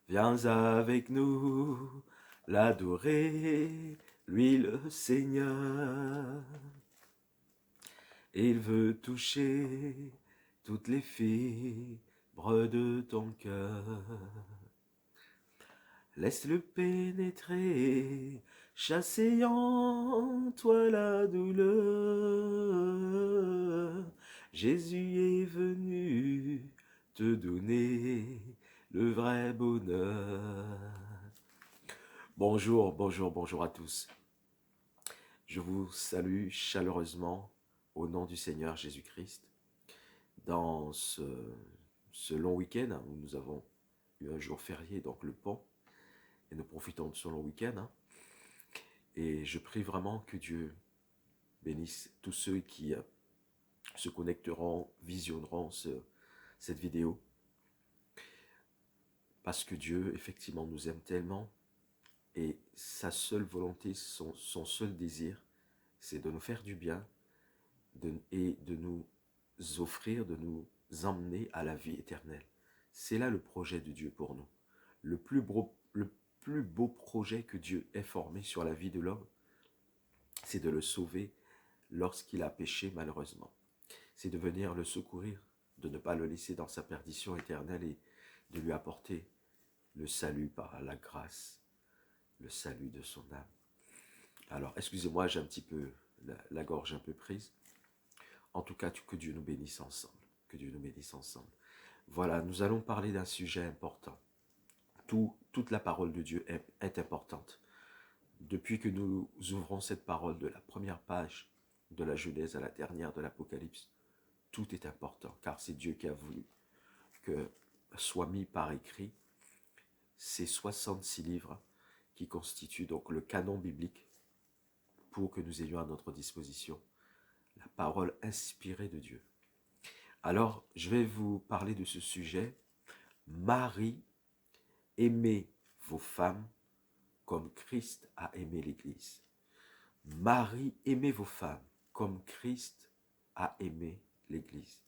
Viens avec nous l'adorer, lui le Seigneur. Il veut toucher toutes les fibres de ton cœur. Laisse-le pénétrer, chasser en toi la douleur. Jésus est venu te donner le vrai bonheur. Bonjour, bonjour, bonjour à tous. Je vous salue chaleureusement au nom du Seigneur Jésus-Christ dans ce long week-end où nous avons eu un jour férié, donc le pont, et nous profitons de ce long week-end. Et je prie vraiment que Dieu bénisse tous ceux qui se connecteront, visionneront cette vidéo. Parce que Dieu, effectivement, nous aime tellement et sa seule volonté, son seul désir, c'est de nous faire du bien et de nous offrir, de nous emmener à la vie éternelle. C'est là le projet de Dieu pour nous. Le plus beau projet que Dieu ait formé sur la vie de l'homme, c'est de le sauver lorsqu'il a péché malheureusement. C'est de venir le secourir, de ne pas le laisser dans sa perdition éternelle et de lui apporter le salut par la grâce, le salut de son âme. Alors, excusez-moi, j'ai un petit peu la gorge un peu prise. En tout cas, que Dieu nous bénisse ensemble. Que Dieu nous bénisse ensemble. Voilà, nous allons parler d'un sujet important. Toute la parole de Dieu est importante. Depuis que nous ouvrons cette parole de la première page de la Genèse à la dernière de l'Apocalypse, tout est important, car c'est Dieu qui a voulu que soit mis par écrit ces 66 livres qui constituent donc le canon biblique pour que nous ayons à notre disposition la parole inspirée de Dieu. Alors, je vais vous parler de ce sujet. Marie, aimez vos femmes comme Christ a aimé l'Église. Marie, aimez vos femmes comme Christ a aimé l'Église.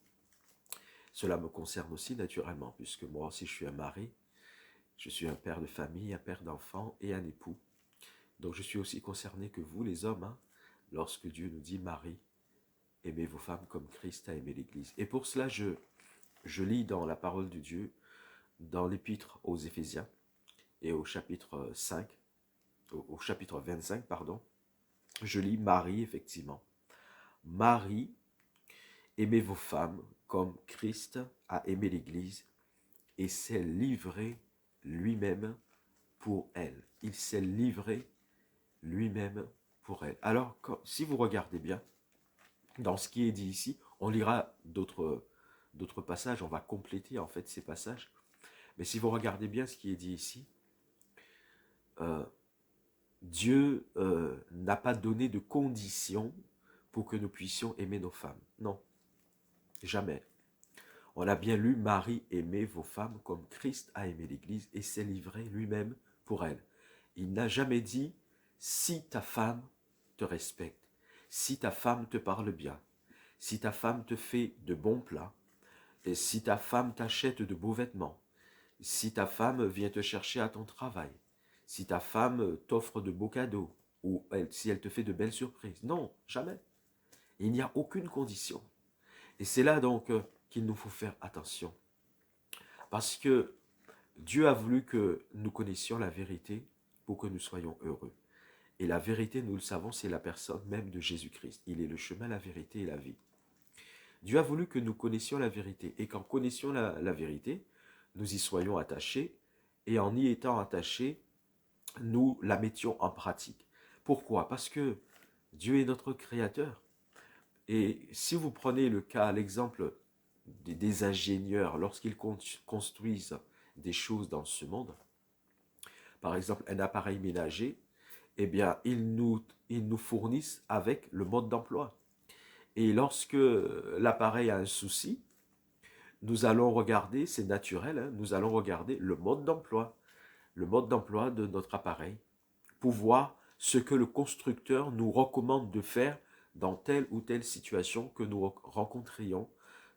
Cela me concerne aussi naturellement, puisque moi aussi je suis un mari, je suis un père de famille, un père d'enfants et un époux. Donc je suis aussi concerné que vous les hommes, lorsque Dieu nous dit Marie, aimez vos femmes comme Christ a aimé l'Église. Et pour cela, je lis dans la parole de Dieu, dans l'épître aux Éphésiens et au chapitre 5, au chapitre 25, pardon, je lis Marie, effectivement. Marie, aimez vos femmes comme Christ a aimé l'Église et s'est livré lui-même pour elle. Il s'est livré lui-même pour elle. Alors, si vous regardez bien, dans ce qui est dit ici, on lira d'autres passages, on va compléter en fait ces passages. Mais si vous regardez bien ce qui est dit ici, Dieu n'a pas donné de conditions pour que nous puissions aimer nos femmes. Non, jamais. On a bien lu, Marie, aimez vos femmes comme Christ a aimé l'Église et s'est livré lui-même pour elle. Il n'a jamais dit, si ta femme te respecte, si ta femme te parle bien, si ta femme te fait de bons plats, et si ta femme t'achète de beaux vêtements, si ta femme vient te chercher à ton travail, si ta femme t'offre de beaux cadeaux, ou si elle te fait de belles surprises. Non, jamais. Il n'y a aucune condition. Et c'est là donc qu'il nous faut faire attention. Parce que Dieu a voulu que nous connaissions la vérité pour que nous soyons heureux. Et la vérité, nous le savons, c'est la personne même de Jésus-Christ. Il est le chemin, la vérité et la vie. Dieu a voulu que nous connaissions la vérité. Et qu'en connaissions la vérité, nous y soyons attachés. Et en y étant attachés, nous la mettions en pratique. Pourquoi? Parce que Dieu est notre Créateur. Et si vous prenez le cas, l'exemple des ingénieurs, lorsqu'ils construisent des choses dans ce monde, par exemple un appareil ménager, eh bien, ils nous fournissent avec le mode d'emploi. Et lorsque l'appareil a un souci, nous allons regarder, c'est naturel, nous allons regarder le mode d'emploi de notre appareil, pour voir ce que le constructeur nous recommande de faire dans telle ou telle situation que nous rencontrions,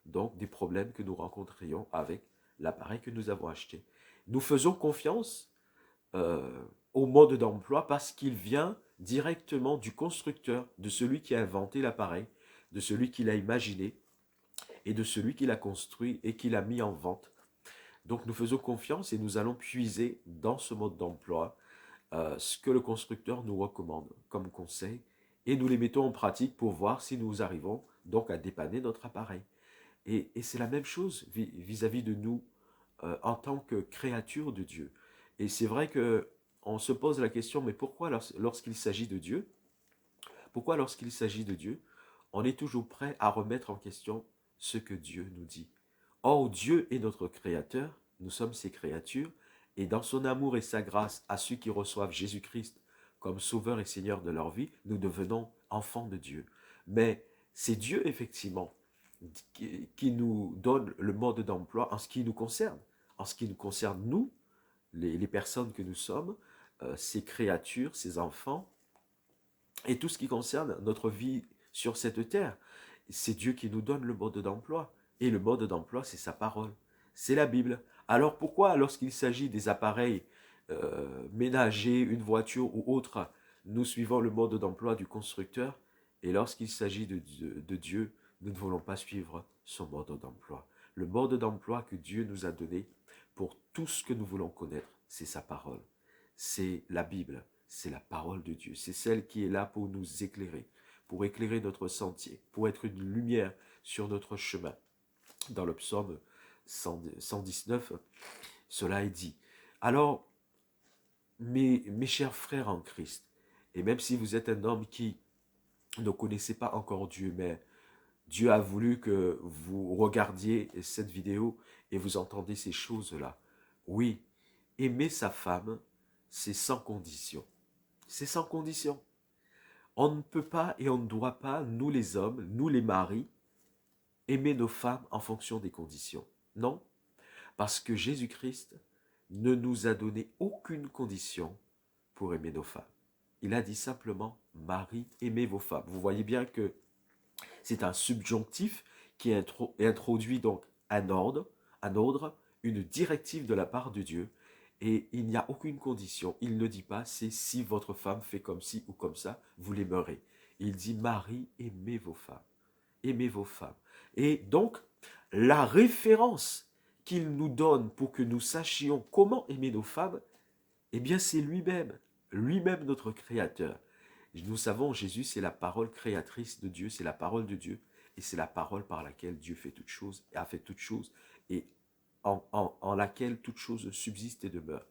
donc des problèmes que nous rencontrions avec l'appareil que nous avons acheté. Nous faisons confiance au mode d'emploi parce qu'il vient directement du constructeur, de celui qui a inventé l'appareil, de celui qui l'a imaginé et de celui qui l'a construit et qui l'a mis en vente. Donc nous faisons confiance et nous allons puiser dans ce mode d'emploi ce que le constructeur nous recommande comme conseil et nous les mettons en pratique pour voir si nous arrivons donc à dépanner notre appareil. Et c'est la même chose vis-à-vis de nous en tant que créature de Dieu. Et c'est vrai que on se pose la question, mais pourquoi lorsqu'il s'agit de Dieu, pourquoi lorsqu'il s'agit de Dieu, on est toujours prêt à remettre en question ce que Dieu nous dit? Or, Dieu est notre créateur, nous sommes ses créatures, et dans son amour et sa grâce à ceux qui reçoivent Jésus-Christ comme sauveur et seigneur de leur vie, nous devenons enfants de Dieu. Mais c'est Dieu, effectivement, qui nous donne le mode d'emploi en ce qui nous concerne. En ce qui nous concerne, nous, les personnes que nous sommes, ces créatures, ces enfants, et tout ce qui concerne notre vie sur cette terre. C'est Dieu qui nous donne le mode d'emploi. Et le mode d'emploi, c'est sa parole. C'est la Bible. Alors pourquoi, lorsqu'il s'agit des appareils ménagers, une voiture ou autre, nous suivons le mode d'emploi du constructeur, et lorsqu'il s'agit de Dieu, nous ne voulons pas suivre son mode d'emploi? Le mode d'emploi que Dieu nous a donné pour tout ce que nous voulons connaître, c'est sa parole. C'est la Bible, c'est la parole de Dieu. C'est celle qui est là pour nous éclairer, pour éclairer notre sentier, pour être une lumière sur notre chemin. Dans le psaume 119, cela est dit. Alors, mes chers frères en Christ, et même si vous êtes un homme qui ne connaissait pas encore Dieu, mais Dieu a voulu que vous regardiez cette vidéo et vous entendez ces choses-là. Oui, aimer sa femme, c'est sans condition. C'est sans condition. On ne peut pas et on ne doit pas, nous les hommes, nous les maris, aimer nos femmes en fonction des conditions. Non, parce que Jésus-Christ ne nous a donné aucune condition pour aimer nos femmes. Il a dit simplement, Marie, aimez vos femmes. Vous voyez bien que c'est un subjonctif qui introduit donc un ordre, une directive de la part de Dieu. Et il n'y a aucune condition. Il ne dit pas, c'est si votre femme fait comme ci ou comme ça, vous l'aimerez. Il dit, Marie, aimez vos femmes. Aimez vos femmes. Et donc, la référence qu'il nous donne pour que nous sachions comment aimer nos femmes, eh bien, c'est lui-même. Lui-même notre Créateur. Nous savons, Jésus, c'est la parole créatrice de Dieu, c'est la parole de Dieu, et c'est la parole par laquelle Dieu fait toutes choses, et a fait toutes choses, et en laquelle toute chose subsiste et demeure.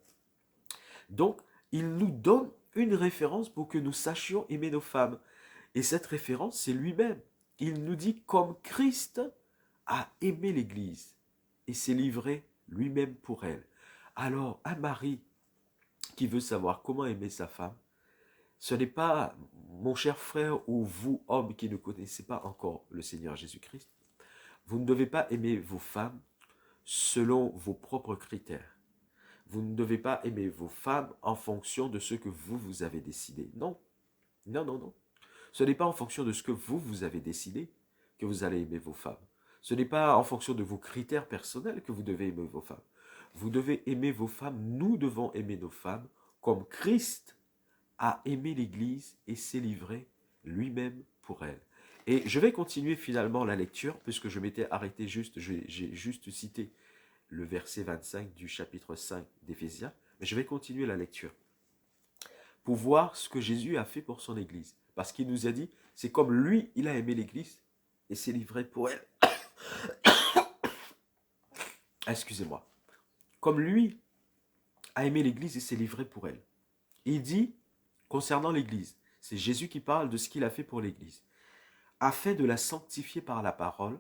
Donc, il nous donne une référence pour que nous sachions aimer nos femmes. Et cette référence, c'est lui-même. Il nous dit comme Christ a aimé l'Église et s'est livré lui-même pour elle. Alors, un mari qui veut savoir comment aimer sa femme, ce n'est pas, mon cher frère ou vous, hommes qui ne connaissez pas encore le Seigneur Jésus-Christ, vous ne devez pas aimer vos femmes selon vos propres critères. Vous ne devez pas aimer vos femmes en fonction de ce que vous avez décidé. Non, non, non, non. Ce n'est pas en fonction de ce que vous avez décidé que vous allez aimer vos femmes. Ce n'est pas en fonction de vos critères personnels que vous devez aimer vos femmes. Vous devez aimer vos femmes, nous devons aimer nos femmes comme Christ a aimé l'Église et s'est livré lui-même pour elle. Et je vais continuer finalement la lecture, puisque je m'étais arrêté j'ai juste cité le verset 25 du chapitre 5 d'Éphésiens, mais je vais continuer la lecture pour voir ce que Jésus a fait pour son Église. Parce qu'il nous a dit, c'est comme lui, il a aimé l'Église et s'est livré pour elle. Excusez-moi. Comme lui a aimé l'Église et s'est livré pour elle. Il dit, concernant l'Église, c'est Jésus qui parle de ce qu'il a fait pour l'Église, afin de la sanctifier par la parole,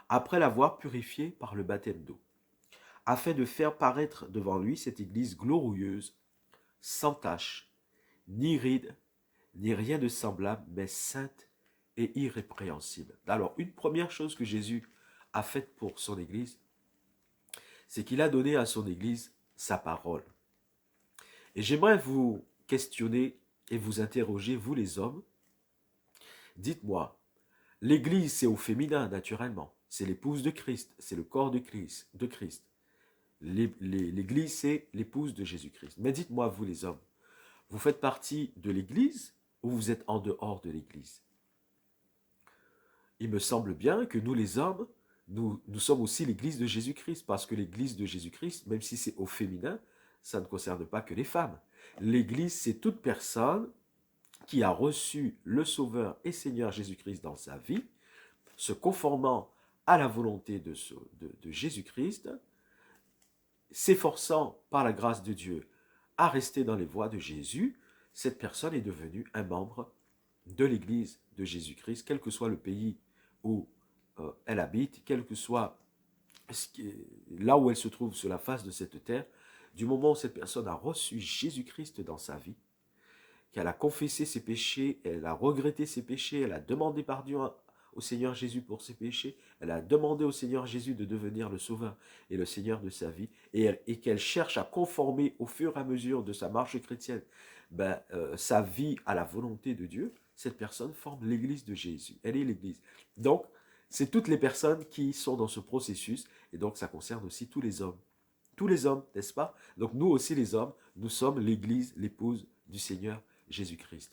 après l'avoir purifiée par le baptême d'eau, afin de faire paraître devant lui cette Église glorieuse, sans tache, ni ride, ni rien de semblable, mais sainte et irrépréhensible. Alors, une première chose que Jésus a faite pour son Église, c'est qu'il a donné à son Église sa parole. Et j'aimerais vous questionner et vous interroger, vous les hommes. Dites-moi, l'Église c'est au féminin naturellement, c'est l'épouse de Christ, c'est le corps de Christ. L'Église, c'est l'épouse de Jésus-Christ. Mais dites-moi, vous les hommes, vous faites partie de l'Église ou vous êtes en dehors de l'Église? Il me semble bien que nous les hommes, nous sommes aussi l'Église de Jésus-Christ, parce que l'Église de Jésus-Christ, même si c'est au féminin, ça ne concerne pas que les femmes. L'Église, c'est toute personne qui a reçu le Sauveur et Seigneur Jésus-Christ dans sa vie, se conformant à la volonté de Jésus-Christ, s'efforçant par la grâce de Dieu à rester dans les voies de Jésus, cette personne est devenue un membre de l'Église de Jésus-Christ, quel que soit le pays où elle habite, quel que soit là où elle se trouve sur la face de cette terre, du moment où cette personne a reçu Jésus-Christ dans sa vie, qu'elle a confessé ses péchés, elle a regretté ses péchés, elle a demandé pardon au Seigneur Jésus pour ses péchés, elle a demandé au Seigneur Jésus de devenir le Sauveur et le Seigneur de sa vie, et qu'elle cherche à conformer au fur et à mesure de sa marche chrétienne sa vie à la volonté de Dieu, cette personne forme l'Église de Jésus. Elle est l'Église. Donc, c'est toutes les personnes qui sont dans ce processus, et donc ça concerne aussi tous les hommes. Tous les hommes, n'est-ce pas? Donc nous aussi les hommes, nous sommes l'Église, l'épouse du Seigneur Jésus-Christ.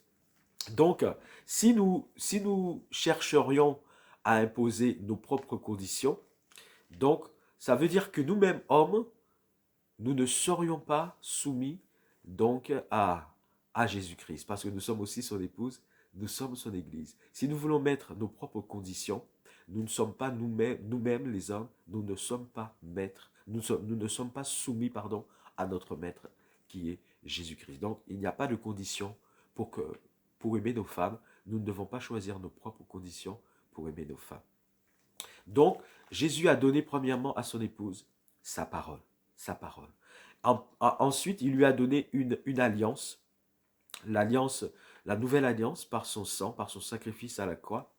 Donc, si nous chercherions à imposer nos propres conditions, donc ça veut dire que nous-mêmes, hommes, nous ne serions pas soumis donc à Jésus-Christ, parce que nous sommes aussi son épouse, nous sommes son Église. Si nous voulons mettre nos propres conditions, nous ne sommes pas nous-mêmes les hommes, nous ne sommes pas maîtres, nous ne sommes pas soumis, pardon, à notre maître qui est Jésus-Christ. Donc, il n'y a pas de conditions pour aimer nos femmes. Nous ne devons pas choisir nos propres conditions pour aimer nos femmes. Donc, Jésus a donné premièrement à son épouse sa parole. Sa parole. Ensuite, il lui a donné une alliance, l'alliance, la nouvelle alliance par son sang, par son sacrifice à la croix,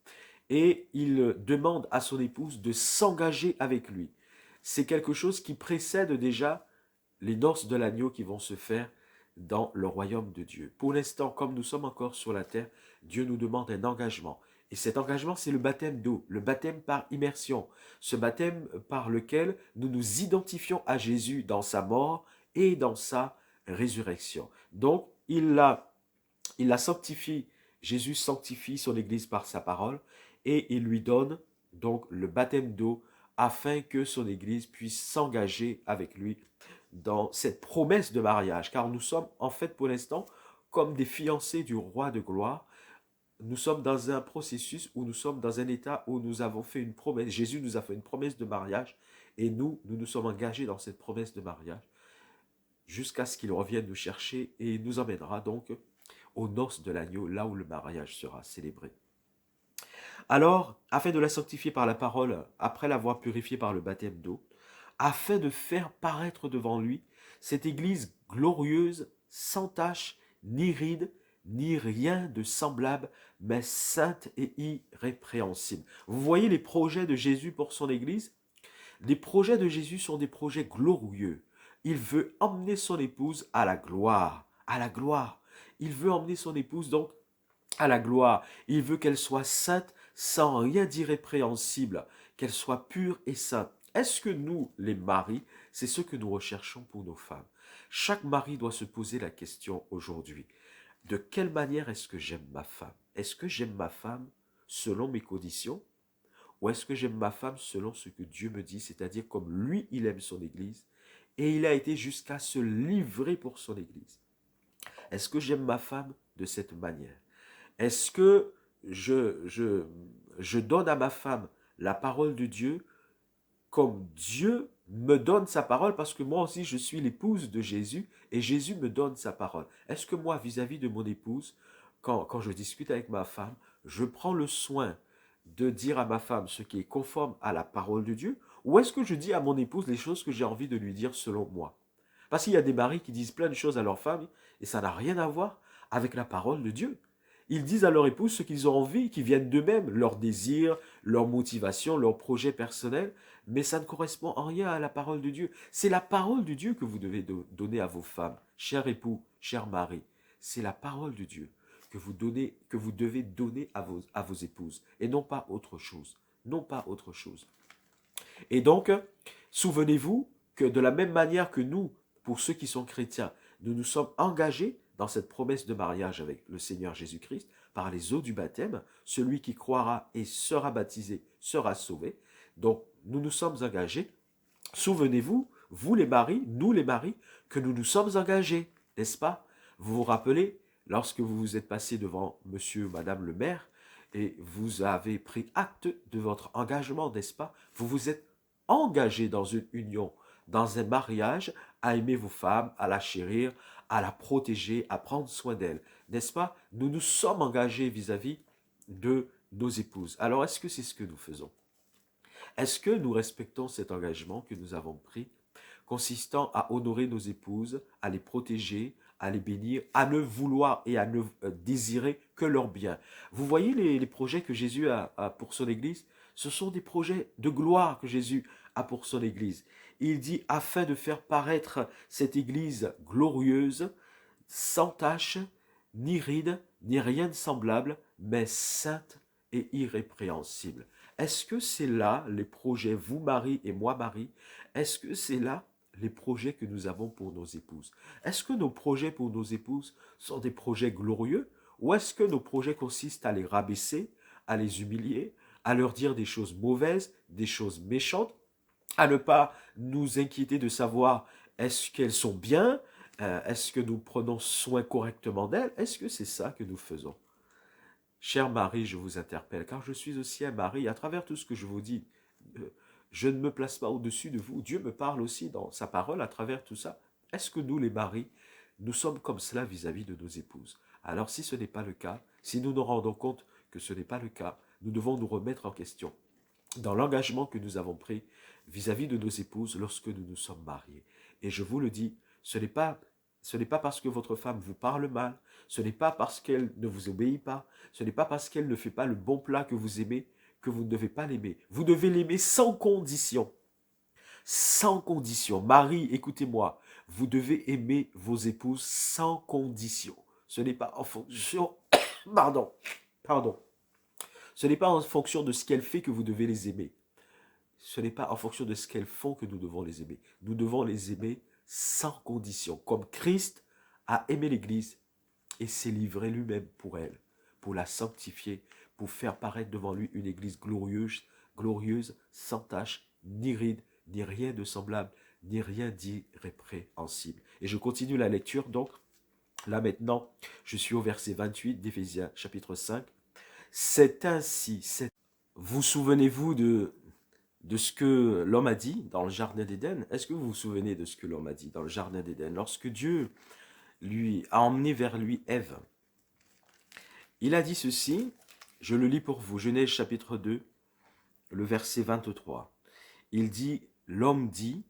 et il demande à son épouse de s'engager avec lui. C'est quelque chose qui précède déjà les noces de l'agneau qui vont se faire dans le royaume de Dieu. Pour l'instant, comme nous sommes encore sur la terre, Dieu nous demande un engagement. Et cet engagement, c'est le baptême d'eau, le baptême par immersion, ce baptême par lequel nous nous identifions à Jésus dans sa mort et dans sa résurrection. Donc, il la sanctifie, Jésus sanctifie son Église par sa parole et il lui donne donc le baptême d'eau afin que son Église puisse s'engager avec lui dans cette promesse de mariage, car nous sommes en fait pour l'instant comme des fiancés du roi de gloire. Nous sommes dans un processus où nous sommes dans un état où nous avons fait une promesse. Jésus nous a fait une promesse de mariage et nous nous sommes engagés dans cette promesse de mariage jusqu'à ce qu'il revienne nous chercher et nous emmènera donc aux noces de l'agneau, là où le mariage sera célébré. Alors, afin de la sanctifier par la parole, après l'avoir purifiée par le baptême d'eau, afin de faire paraître devant lui cette Église glorieuse, sans tache, ni ride, ni rien de semblable, mais sainte et irrépréhensible. Vous voyez les projets de Jésus pour son Église? Les projets de Jésus sont des projets glorieux. Il veut emmener son épouse à la gloire, à la gloire. Il veut emmener son épouse donc à la gloire. Il veut qu'elle soit sainte, sans rien d'irrépréhensible, qu'elle soit pure et sainte. Est-ce que nous, les maris, c'est ce que nous recherchons pour nos femmes? Chaque mari doit se poser la question aujourd'hui. De quelle manière est-ce que j'aime ma femme? Est-ce que j'aime ma femme selon mes conditions? Ou est-ce que j'aime ma femme selon ce que Dieu me dit, c'est-à-dire comme lui, il aime son Église, et il a été jusqu'à se livrer pour son Église? Est-ce que j'aime ma femme de cette manière? Est-ce que je donne à ma femme la parole de Dieu comme Dieu me donne sa parole, parce que moi aussi je suis l'épouse de Jésus et Jésus me donne sa parole? Est-ce que moi, vis-à-vis de mon épouse, quand je discute avec ma femme, je prends le soin de dire à ma femme ce qui est conforme à la parole de Dieu, ou est-ce que je dis à mon épouse les choses que j'ai envie de lui dire selon moi? Parce qu'il y a des maris qui disent plein de choses à leur femme et ça n'a rien à voir avec la parole de Dieu. Ils disent à leur épouse ce qu'ils ont envie, qui viennent d'eux-mêmes, leurs désirs, leurs motivations, leurs projets personnels, mais ça ne correspond en rien à la parole de Dieu. C'est la parole de Dieu que vous devez donner à vos femmes, cher époux, cher mari. C'est la parole de Dieu que vous devez donner à vos épouses, et non pas autre chose. Non pas autre chose. Et donc, souvenez-vous que de la même manière que nous, pour ceux qui sont chrétiens, nous nous sommes engagés dans cette promesse de mariage avec le Seigneur Jésus-Christ par les eaux du baptême, celui qui croira et sera baptisé sera sauvé. Donc, nous nous sommes engagés. Souvenez-vous, vous les maris, nous les maris, que nous nous sommes engagés, n'est-ce pas? Vous vous rappelez, lorsque vous vous êtes passé devant monsieur ou madame le maire, et vous avez pris acte de votre engagement, n'est-ce pas? Vous vous êtes engagé dans une union, dans un mariage, à aimer vos femmes, à la chérir, à la protéger, à prendre soin d'elles, n'est-ce pas? Nous nous sommes engagés vis-à-vis de nos épouses. Alors, est-ce que c'est ce que nous faisons? Est-ce que nous respectons cet engagement que nous avons pris, consistant à honorer nos épouses, à les protéger, à les bénir, à ne vouloir et à ne désirer que leur bien? Vous voyez les projets que Jésus a pour son Église? Ce sont des projets de gloire que Jésus a pour son Église. Il dit, afin de faire paraître cette Église glorieuse, sans tache, ni ride, ni rien de semblable, mais sainte et irrépréhensible. Est-ce que c'est là les projets, vous Marie et moi Marie, est-ce que c'est là les projets que nous avons pour nos épouses? Est-ce que nos projets pour nos épouses sont des projets glorieux ou est-ce que nos projets consistent à les rabaisser, à les humilier, à leur dire des choses mauvaises, des choses méchantes, à ne pas nous inquiéter de savoir est-ce qu'elles sont bien, est-ce que nous prenons soin correctement d'elles? Est-ce que c'est ça que nous faisons? Cher Marie, je vous interpelle, car je suis aussi un mari. À travers tout ce que je vous dis, je ne me place pas au-dessus de vous. Dieu me parle aussi dans sa parole à travers tout ça. Est-ce que nous, les maris, nous sommes comme cela vis-à-vis de nos épouses? Alors si ce n'est pas le cas, si nous nous rendons compte que ce n'est pas le cas, nous devons nous remettre en question dans l'engagement que nous avons pris vis-à-vis de nos épouses lorsque nous nous sommes mariés. Et je vous le dis, ce n'est pas parce que votre femme vous parle mal, ce n'est pas parce qu'elle ne vous obéit pas, ce n'est pas parce qu'elle ne fait pas le bon plat que vous aimez que vous ne devez pas l'aimer. Vous devez l'aimer sans condition. Sans condition. Marie, écoutez-moi, vous devez aimer vos épouses sans condition. Ce n'est pas en fonction... Pardon. Pardon. Ce n'est pas en fonction de ce qu'elle fait que vous devez les aimer. Ce n'est pas en fonction de ce qu'elles font que nous devons les aimer. Nous devons les aimer sans condition, comme Christ a aimé l'Église et s'est livré lui-même pour elle, pour la sanctifier, pour faire paraître devant lui une Église glorieuse, sans tache, ni ride, ni rien de semblable, ni rien d'irrépréhensible. Et je continue la lecture, donc, là maintenant, je suis au verset 28 d'Éphésiens chapitre 5. C'est ainsi, vous souvenez-vous de ce que l'homme a dit dans le jardin d'Éden? Est-ce que vous vous souvenez de ce que l'homme a dit dans le jardin d'Éden? Lorsque Dieu lui a emmené vers lui Ève, il a dit ceci, je le lis pour vous, Genèse chapitre 2, le verset 23. Il dit, l'homme dit,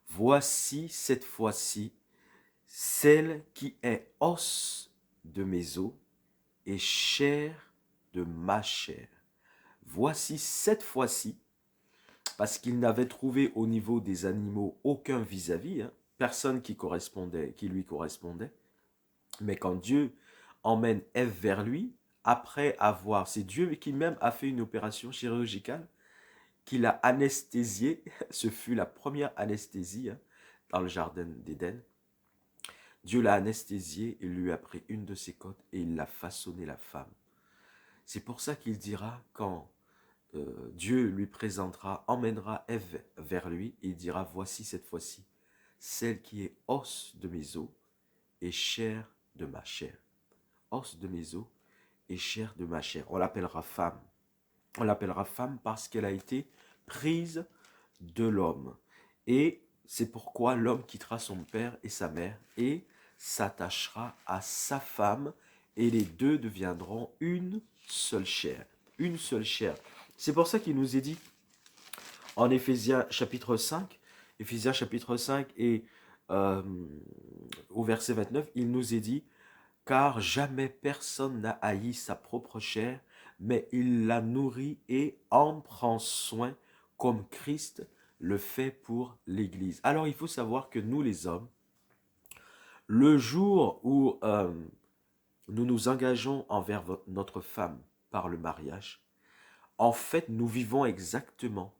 voici cette fois-ci celle qui est os de mes os et chair de ma chair. Voici cette fois-ci, parce qu'il n'avait trouvé au niveau des animaux aucun vis-à-vis, personne qui lui correspondait. Mais quand Dieu emmène Ève vers lui, après avoir, c'est Dieu qui même a fait une opération chirurgicale, qu'il a anesthésié, ce fut la première anesthésie dans le jardin d'Éden. Dieu l'a anesthésié, il lui a pris une de ses côtes et il l'a façonné la femme. C'est pour ça qu'il dira quand Dieu lui présentera, emmènera Ève vers lui, il dira, voici cette fois-ci, celle qui est os de mes os et chair de ma chair. Os de mes os et chair de ma chair. On l'appellera femme. On l'appellera femme parce qu'elle a été prise de l'homme. Et c'est pourquoi l'homme quittera son père et sa mère et s'attachera à sa femme et les deux deviendront une seule chair. Une seule chair. C'est pour ça qu'il nous est dit en Éphésiens chapitre 5 et au verset 29, il nous est dit, car jamais personne n'a haï sa propre chair, mais il la nourrit et en prend soin comme Christ le fait pour l'Église. Alors il faut savoir que nous les hommes, le jour où nous nous engageons envers notre femme par le mariage, en fait, nous vivons exactement,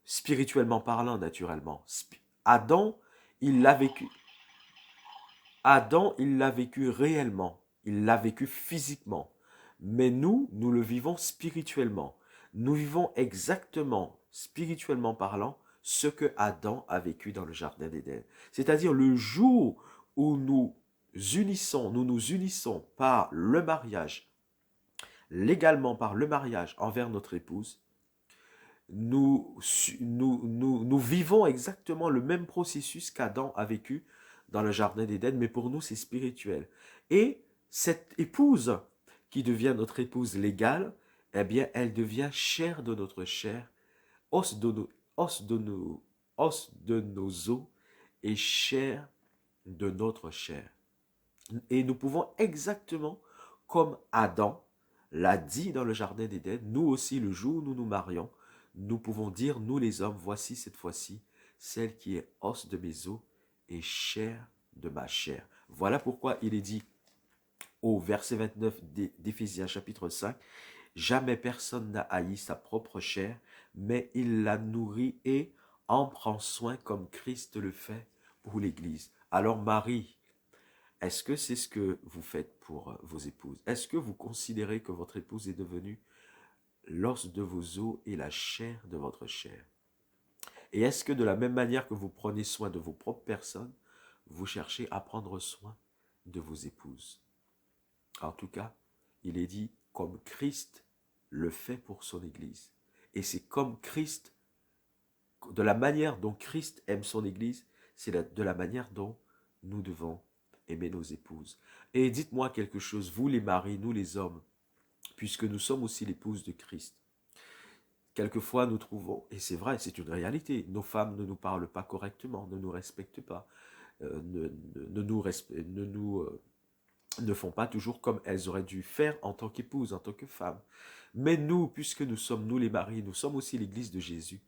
spirituellement parlant naturellement, Adam, il l'a vécu. Adam, il l'a vécu réellement. Il l'a vécu physiquement. Mais nous le vivons spirituellement. Nous vivons exactement, spirituellement parlant, ce que Adam a vécu dans le jardin d'Éden. C'est-à-dire le jour où nous nous unissons par le mariage, légalement par le mariage envers notre épouse, nous vivons exactement le même processus qu'Adam a vécu dans le jardin d'Éden, mais pour nous, c'est spirituel. Et cette épouse qui devient notre épouse légale, eh bien, elle devient chair de notre chair, os de nos, os de nos, os de nos os et chair de notre chair. Et nous pouvons exactement, comme Adam l'a dit dans le jardin d'Éden, nous aussi, le jour où nous nous marions, nous pouvons dire, nous les hommes, voici cette fois-ci, celle qui est os de mes os et chair de ma chair. Voilà pourquoi il est dit au verset 29 d'Éphésiens chapitre 5, jamais personne n'a haï sa propre chair, mais il la nourrit et en prend soin comme Christ le fait pour l'Église. Alors Marie, est-ce que c'est ce que vous faites pour vos épouses? Est-ce que vous considérez que votre épouse est devenue l'os de vos os et la chair de votre chair? Et est-ce que de la même manière que vous prenez soin de vos propres personnes, vous cherchez à prendre soin de vos épouses? En tout cas, il est dit comme Christ le fait pour son Église. Et c'est comme Christ, de la manière dont Christ aime son Église, c'est de la manière dont nous devons aimer nos épouses. Et dites-moi quelque chose, vous les maris, nous les hommes, puisque nous sommes aussi l'épouse de Christ. Quelquefois, nous trouvons, et c'est vrai, c'est une réalité, nos femmes ne nous parlent pas correctement, ne nous respectent pas, ne font pas toujours comme elles auraient dû faire en tant qu'épouse, en tant que femme. Mais nous, puisque nous sommes, nous les maris, nous sommes aussi l'Église de Jésus,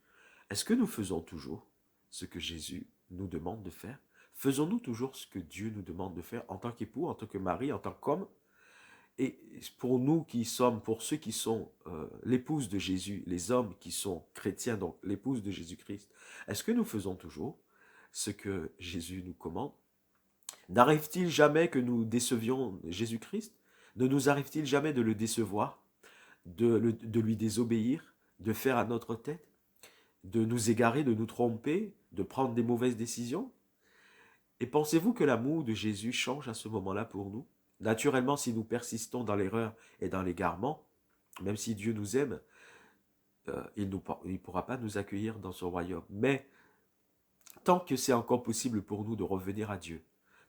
est-ce que nous faisons toujours ce que Jésus nous demande de faire? Faisons-nous toujours ce que Dieu nous demande de faire en tant qu'époux, en tant que mari, en tant qu'homme? Et pour nous qui sommes, pour ceux qui sont l'épouse de Jésus, les hommes qui sont chrétiens, donc l'épouse de Jésus-Christ, est-ce que nous faisons toujours ce que Jésus nous commande? N'arrive-t-il jamais que nous décevions Jésus-Christ? Ne nous arrive-t-il jamais de le décevoir, de lui désobéir, de faire à notre tête, de nous égarer, de nous tromper, de prendre des mauvaises décisions? Et pensez-vous que l'amour de Jésus change à ce moment-là pour nous? Naturellement, si nous persistons dans l'erreur et dans l'égarement, même si Dieu nous aime, il ne pourra pas nous accueillir dans son royaume. Mais tant que c'est encore possible pour nous de revenir à Dieu,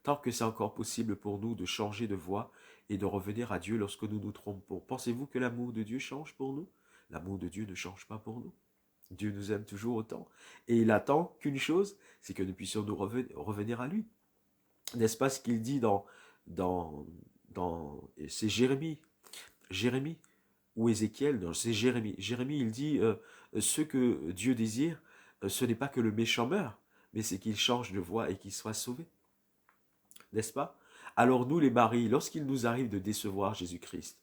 tant que c'est encore possible pour nous de changer de voie et de revenir à Dieu lorsque nous nous trompons, pensez-vous que l'amour de Dieu change pour nous? L'amour de Dieu ne change pas pour nous. Dieu nous aime toujours autant. Et il attend qu'une chose, c'est que nous puissions nous revenir à lui. N'est-ce pas ce qu'il dit dans, c'est Jérémie ou Ézéchiel, non, c'est Jérémie. Jérémie, il dit, ce que Dieu désire, ce n'est pas que le méchant meure, mais c'est qu'il change de voie et qu'il soit sauvé. N'est-ce pas? Alors nous, les maris, lorsqu'il nous arrive de décevoir Jésus-Christ,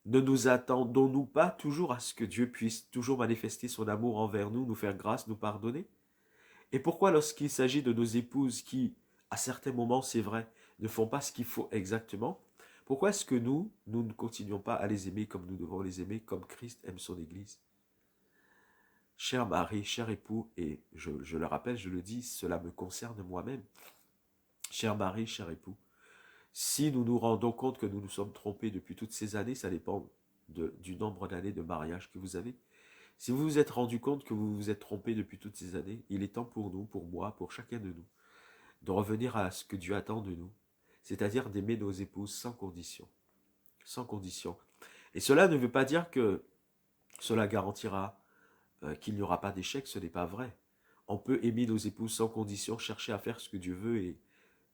ne nous attendons-nous pas toujours à ce que Dieu puisse toujours manifester son amour envers nous, nous faire grâce, nous pardonner? Et pourquoi lorsqu'il s'agit de nos épouses qui, à certains moments, c'est vrai, ne font pas ce qu'il faut exactement, pourquoi est-ce que nous ne continuons pas à les aimer comme nous devons les aimer, comme Christ aime son Église? Cher mari, cher époux, et je le rappelle, je le dis, cela me concerne moi-même. Cher mari, cher époux, si nous nous rendons compte que nous nous sommes trompés depuis toutes ces années, ça dépend du nombre d'années de mariage que vous avez. Si vous vous êtes rendu compte que vous vous êtes trompé depuis toutes ces années, il est temps pour nous, pour moi, pour chacun de nous, de revenir à ce que Dieu attend de nous, c'est-à-dire d'aimer nos épouses sans condition. Sans condition. Et cela ne veut pas dire que cela garantira qu'il n'y aura pas d'échec, ce n'est pas vrai. On peut aimer nos épouses sans condition, chercher à faire ce que Dieu veut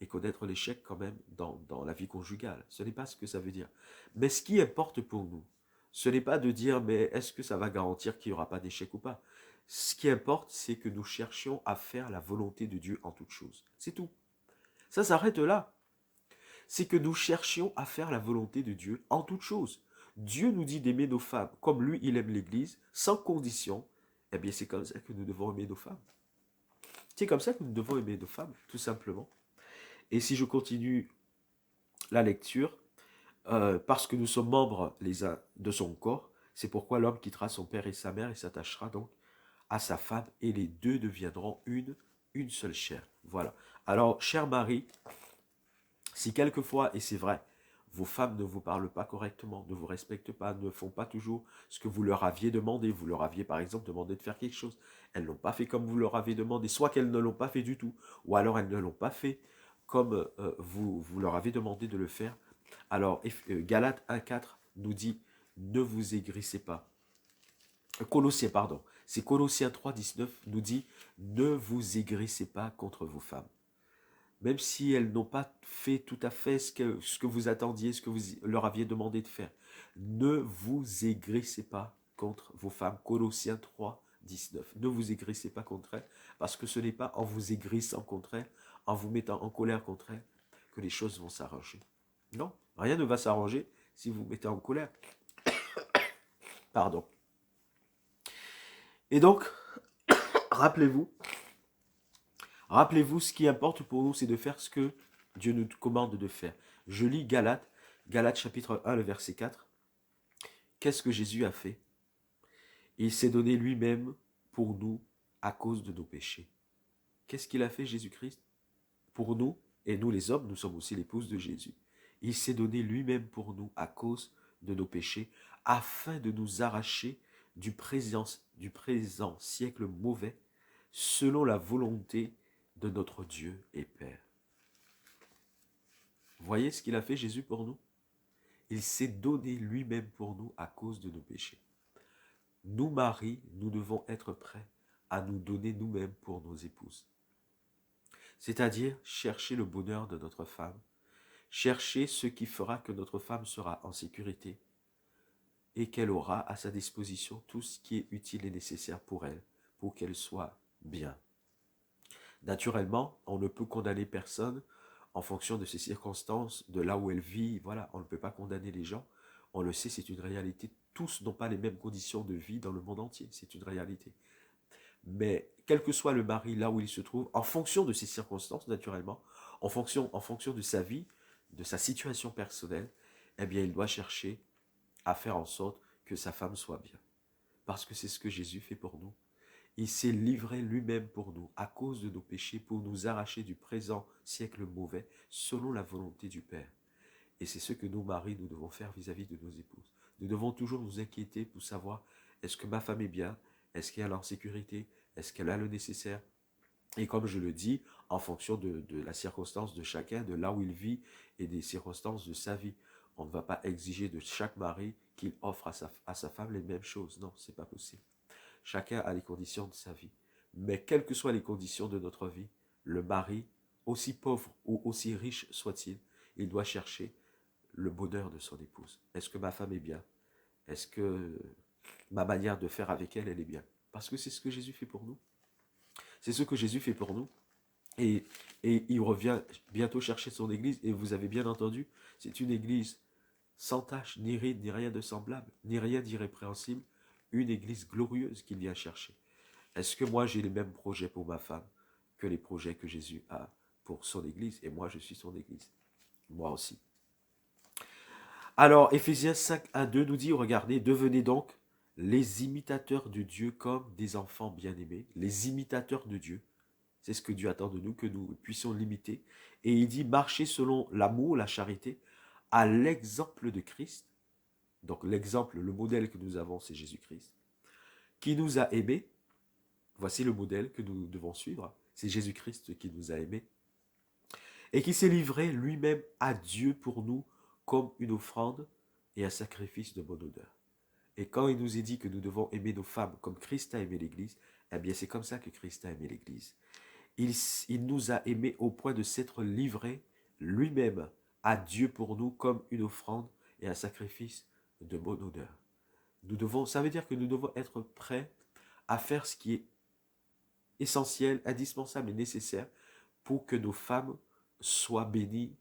et connaître l'échec quand même dans la vie conjugale. Ce n'est pas ce que ça veut dire. Mais ce qui importe pour nous, ce n'est pas de dire mais est-ce que ça va garantir qu'il n'y aura pas d'échec ou pas. Ce qui importe, c'est que nous cherchions à faire la volonté de Dieu en toutes choses. C'est tout. Ça s'arrête là. C'est que nous cherchions à faire la volonté de Dieu en toutes choses. Dieu nous dit d'aimer nos femmes comme lui, il aime l'Église, sans condition. Eh bien, c'est comme ça que nous devons aimer nos femmes. C'est comme ça que nous devons aimer nos femmes, tout simplement. Et si je continue la lecture, parce que nous sommes membres les uns de son corps, c'est pourquoi l'homme quittera son père et sa mère et s'attachera donc à sa femme, et les deux deviendront une seule chair. Voilà. Alors, cher Marie, si quelquefois, et c'est vrai, vos femmes ne vous parlent pas correctement, ne vous respectent pas, ne font pas toujours ce que vous leur aviez demandé, vous leur aviez par exemple demandé de faire quelque chose, elles n'ont pas fait comme vous leur avez demandé, soit qu'elles ne l'ont pas fait du tout, ou alors elles ne l'ont pas fait comme vous leur avez demandé de le faire. Alors, Galates 1,4 nous dit, ne vous aigrissez pas. Colossiens, pardon. C'est Colossiens 3,19 nous dit, ne vous aigrissez pas contre vos femmes. Même si elles n'ont pas fait tout à fait ce que vous attendiez, ce que vous leur aviez demandé de faire. Ne vous aigrissez pas contre vos femmes. Colossiens 3,19. Ne vous aigrissez pas contre elles, parce que ce n'est pas en vous aigrissant contre elles, en vous mettant en colère contre elles, que les choses vont s'arranger. Non, rien ne va s'arranger si vous vous mettez en colère. Pardon. Et donc, rappelez-vous, ce qui importe pour nous, c'est de faire ce que Dieu nous commande de faire. Je lis Galates chapitre 1, le verset 4. Qu'est-ce que Jésus a fait? Il s'est donné lui-même pour nous à cause de nos péchés. Qu'est-ce qu'il a fait, Jésus-Christ? Pour nous, et nous les hommes, nous sommes aussi l'épouse de Jésus. Il s'est donné lui-même pour nous à cause de nos péchés, afin de nous arracher du présent siècle mauvais, selon la volonté de notre Dieu et Père. Voyez ce qu'il a fait Jésus pour nous? Il s'est donné lui-même pour nous à cause de nos péchés. Nous, maris, nous devons être prêts à nous donner nous-mêmes pour nos épouses. C'est-à-dire chercher le bonheur de notre femme, chercher ce qui fera que notre femme sera en sécurité et qu'elle aura à sa disposition tout ce qui est utile et nécessaire pour elle, pour qu'elle soit bien. Naturellement, on ne peut condamner personne en fonction de ses circonstances, de là où elle vit. Voilà, on ne peut pas condamner les gens. On le sait, c'est une réalité. Tous n'ont pas les mêmes conditions de vie dans le monde entier. C'est une réalité. Mais quel que soit le mari là où il se trouve, en fonction de ses circonstances, naturellement, en fonction de sa vie, de sa situation personnelle, eh bien, il doit chercher à faire en sorte que sa femme soit bien. Parce que c'est ce que Jésus fait pour nous. Il s'est livré lui-même pour nous, à cause de nos péchés, pour nous arracher du présent siècle mauvais, selon la volonté du Père. Et c'est ce que nous, maris, nous devons faire vis-à-vis de nos épouses. Nous devons toujours nous inquiéter pour savoir, est-ce que ma femme est bien? Est-ce qu'elle est en sécurité? Est-ce qu'elle a le nécessaire? Et comme je le dis, en fonction de la circonstance de chacun, de là où il vit et des circonstances de sa vie. On ne va pas exiger de chaque mari qu'il offre à sa femme les mêmes choses. Non, ce n'est pas possible. Chacun a les conditions de sa vie. Mais quelles que soient les conditions de notre vie, le mari, aussi pauvre ou aussi riche soit-il, il doit chercher le bonheur de son épouse. Est-ce que ma femme est bien? Est-ce que ma manière de faire avec elle, elle est bien? Parce que c'est ce que Jésus fait pour nous. C'est ce que Jésus fait pour nous. Et il revient bientôt chercher son église. Et vous avez bien entendu, c'est une église sans tache, ni ride, ni rien de semblable, ni rien d'irrépréhensible. Une église glorieuse qu'il vient chercher. Est-ce que moi j'ai les mêmes projets pour ma femme que les projets que Jésus a pour son église? Et moi je suis son église. Moi aussi. Alors, Éphésiens 5, 1, 2 nous dit, regardez, devenez donc les imitateurs de Dieu comme des enfants bien-aimés. Les imitateurs de Dieu. C'est ce que Dieu attend de nous, que nous puissions l'imiter. Et il dit, marchez selon l'amour, la charité, à l'exemple de Christ. Donc l'exemple, le modèle que nous avons, c'est Jésus-Christ, qui nous a aimés. Voici le modèle que nous devons suivre. C'est Jésus-Christ qui nous a aimés. Et qui s'est livré lui-même à Dieu pour nous comme une offrande et un sacrifice de bonne odeur. Et quand il nous est dit que nous devons aimer nos femmes comme Christ a aimé l'Église, eh bien c'est comme ça que Christ a aimé l'Église. Il nous a aimés au point de s'être livré lui-même à Dieu pour nous comme une offrande et un sacrifice de bonne odeur. Ça veut dire que nous devons être prêts à faire ce qui est essentiel, indispensable et nécessaire pour que nos femmes soient bénies,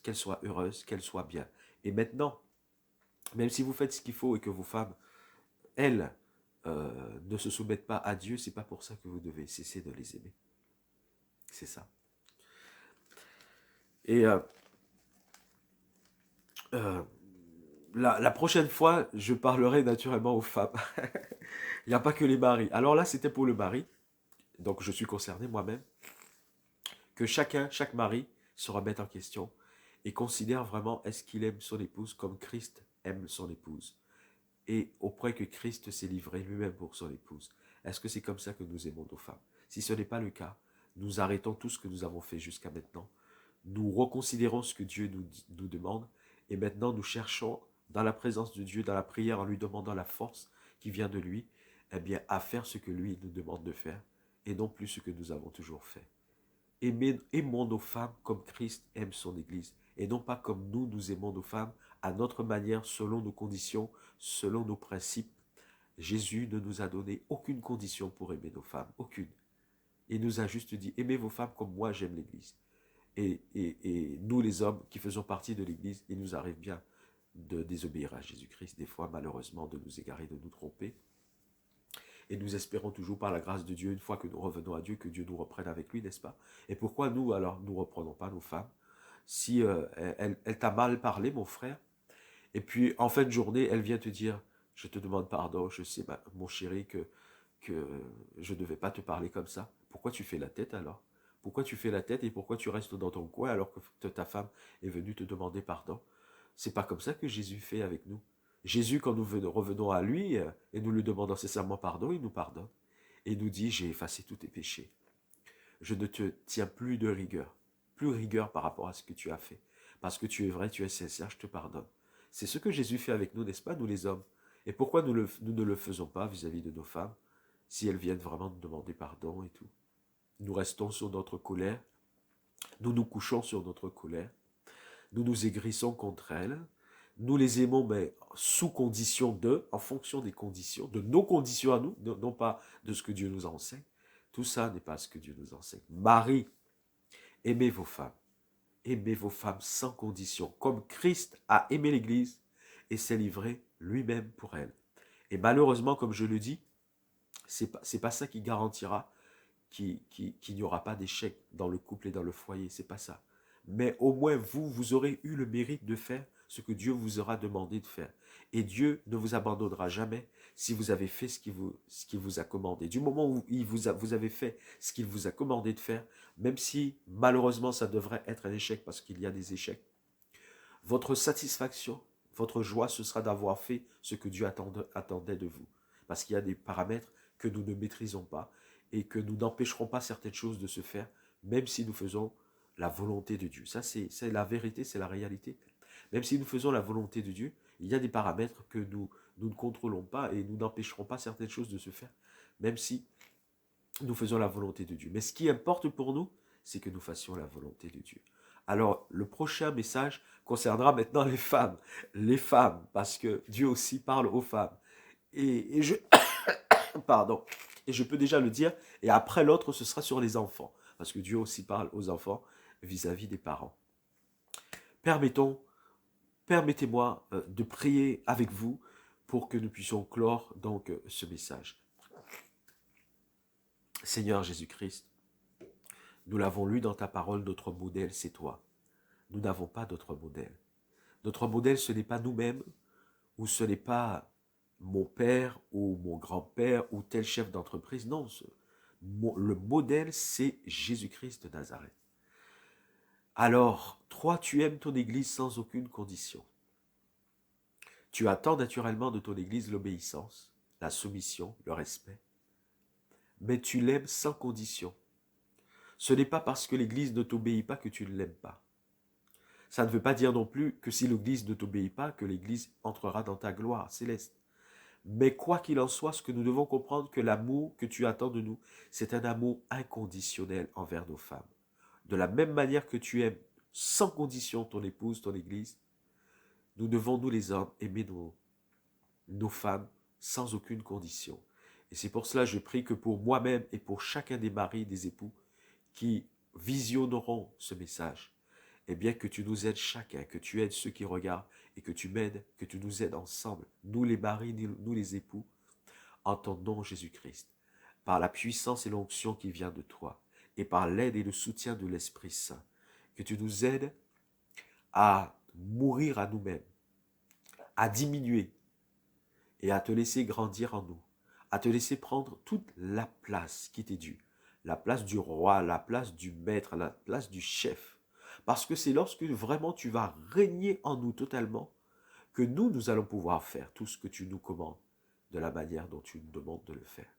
qu'elles soient heureuses, qu'elles soient bien. Et maintenant, même si vous faites ce qu'il faut et que vos femmes, elles, ne se soumettent pas à Dieu, c'est pas pour ça que vous devez cesser de les aimer. C'est ça. Et euh, la prochaine fois, je parlerai naturellement aux femmes. Il n'y a pas que les maris. Alors là, c'était pour le mari. Donc je suis concerné moi-même. Que chacun, chaque mari, se remette en question et considère vraiment est-ce qu'il aime son épouse comme Christ aime son épouse. Et auprès que Christ s'est livré lui-même pour son épouse. Est-ce que c'est comme ça que nous aimons nos femmes? Si ce n'est pas le cas, nous arrêtons tout ce que nous avons fait jusqu'à maintenant. Nous reconsidérons ce que Dieu nous demande et maintenant nous cherchons dans la présence de Dieu, dans la prière, en lui demandant la force qui vient de lui, eh bien, à faire ce que lui nous demande de faire et non plus ce que nous avons toujours fait. Aimons nos femmes comme Christ aime son Église, et non pas comme nous aimons nos femmes, à notre manière, selon nos conditions, selon nos principes. Jésus ne nous a donné aucune condition pour aimer nos femmes, aucune. Il nous a juste dit, aimez vos femmes comme moi j'aime l'Église. Et nous les hommes qui faisons partie de l'Église, il nous arrive bien de désobéir à Jésus-Christ, des fois malheureusement de nous égarer, de nous tromper. Et nous espérons toujours par la grâce de Dieu, une fois que nous revenons à Dieu, que Dieu nous reprenne avec lui, n'est-ce pas? Et pourquoi nous, alors, nous ne reprenons pas nos femmes? Si elle t'a mal parlé, mon frère, et puis en fin de journée, elle vient te dire, je te demande pardon, je sais, mon chéri, que je ne devais pas te parler comme ça. Pourquoi tu fais la tête alors? Pourquoi tu fais la tête et pourquoi tu restes dans ton coin alors que ta femme est venue te demander pardon? C'est pas comme ça que Jésus fait avec nous. Jésus, quand nous revenons à lui et nous lui demandons sincèrement pardon, il nous pardonne. Et il nous dit, j'ai effacé tous tes péchés. Je ne te tiens plus rigueur par rapport à ce que tu as fait. Parce que tu es vrai, tu es sincère, je te pardonne. C'est ce que Jésus fait avec nous, n'est-ce pas, nous les hommes? Et pourquoi nous ne le faisons pas vis-à-vis de nos femmes, si elles viennent vraiment nous demander pardon et tout? Nous restons sur notre colère, nous nous couchons sur notre colère, nous nous aigrissons contre elles, nous les aimons, mais sous condition de, en fonction des conditions, de nos conditions à nous, non pas de ce que Dieu nous enseigne. Tout ça n'est pas ce que Dieu nous enseigne. Marie, aimez vos femmes sans condition, comme Christ a aimé l'Église et s'est livré lui-même pour elle. Et malheureusement, comme je le dis, c'est pas ça qui garantira qu'il n'y aura pas d'échec dans le couple et dans le foyer, c'est pas ça. Mais au moins vous aurez eu le mérite de faire ce que Dieu vous aura demandé de faire. Et Dieu ne vous abandonnera jamais si vous avez fait ce qu'il vous a commandé. Du moment où vous avez fait ce qu'il vous a commandé de faire, même si malheureusement ça devrait être un échec parce qu'il y a des échecs, votre satisfaction, votre joie, ce sera d'avoir fait ce que Dieu attendait de vous. Parce qu'il y a des paramètres que nous ne maîtrisons pas et que nous n'empêcherons pas certaines choses de se faire, même si nous faisons la volonté de Dieu. Ça, c'est la vérité, c'est la réalité. Même si nous faisons la volonté de Dieu, il y a des paramètres que nous ne contrôlons pas et nous n'empêcherons pas certaines choses de se faire, même si nous faisons la volonté de Dieu. Mais ce qui importe pour nous, c'est que nous fassions la volonté de Dieu. Alors, le prochain message concernera maintenant les femmes. Les femmes, parce que Dieu aussi parle aux femmes. Et je, pardon, et je peux déjà le dire, et après l'autre, ce sera sur les enfants, parce que Dieu aussi parle aux enfants vis-à-vis des parents. Permettez-moi de prier avec vous pour que nous puissions clore donc ce message. Seigneur Jésus-Christ, nous l'avons lu dans ta parole, notre modèle, c'est toi. Nous n'avons pas d'autre modèle. Notre modèle, ce n'est pas nous-mêmes, ou ce n'est pas mon père ou mon grand-père ou tel chef d'entreprise. Non, le modèle, c'est Jésus-Christ de Nazareth. Alors, toi, tu aimes ton Église sans aucune condition. Tu attends naturellement de ton Église l'obéissance, la soumission, le respect. Mais tu l'aimes sans condition. Ce n'est pas parce que l'Église ne t'obéit pas que tu ne l'aimes pas. Ça ne veut pas dire non plus que si l'Église ne t'obéit pas, que l'Église entrera dans ta gloire céleste. Mais quoi qu'il en soit, ce que nous devons comprendre, que l'amour que tu attends de nous, c'est un amour inconditionnel envers nos femmes. De la même manière que tu aimes sans condition ton épouse, ton Église, nous devons, nous les hommes, aimer nos femmes sans aucune condition. Et c'est pour cela que je prie que pour moi-même et pour chacun des maris, des époux, qui visionneront ce message, eh bien que tu nous aides chacun, que tu aides ceux qui regardent et que tu m'aides, que tu nous aides ensemble, nous les maris, nous les époux, en ton nom Jésus-Christ, par la puissance et l'onction qui vient de toi. et par l'aide et le soutien de l'Esprit Saint, que tu nous aides à mourir à nous-mêmes, à diminuer et à te laisser grandir en nous, à te laisser prendre toute la place qui t'est due, la place du roi, la place du maître, la place du chef. Parce que c'est lorsque vraiment tu vas régner en nous totalement que nous allons pouvoir faire tout ce que tu nous commandes de la manière dont tu nous demandes de le faire.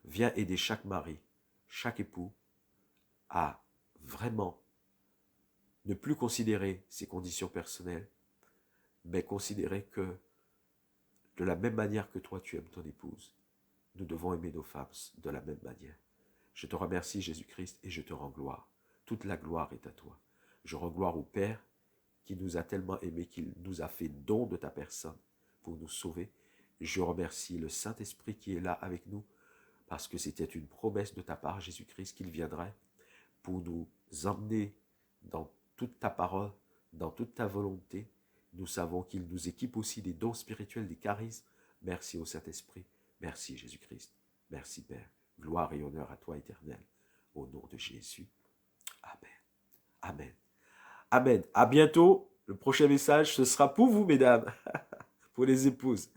Viens aider chaque mari, chaque époux à vraiment ne plus considérer ses conditions personnelles, mais considérer que de la même manière que toi tu aimes ton épouse, nous devons aimer nos femmes de la même manière. Je te remercie Jésus-Christ et je te rends gloire. Toute la gloire est à toi. Je rends gloire au Père qui nous a tellement aimés, qu'il nous a fait don de ta personne pour nous sauver. Je remercie le Saint-Esprit qui est là avec nous parce que c'était une promesse de ta part, Jésus-Christ, qu'il viendrait pour nous emmener dans toute ta parole, dans toute ta volonté. Nous savons qu'il nous équipe aussi des dons spirituels, des charismes. Merci au Saint-Esprit. Merci Jésus-Christ. Merci Père. Gloire et honneur à toi éternel. Au nom de Jésus. Amen. Amen. Amen. À bientôt. Le prochain message, ce sera pour vous, mesdames, pour les épouses.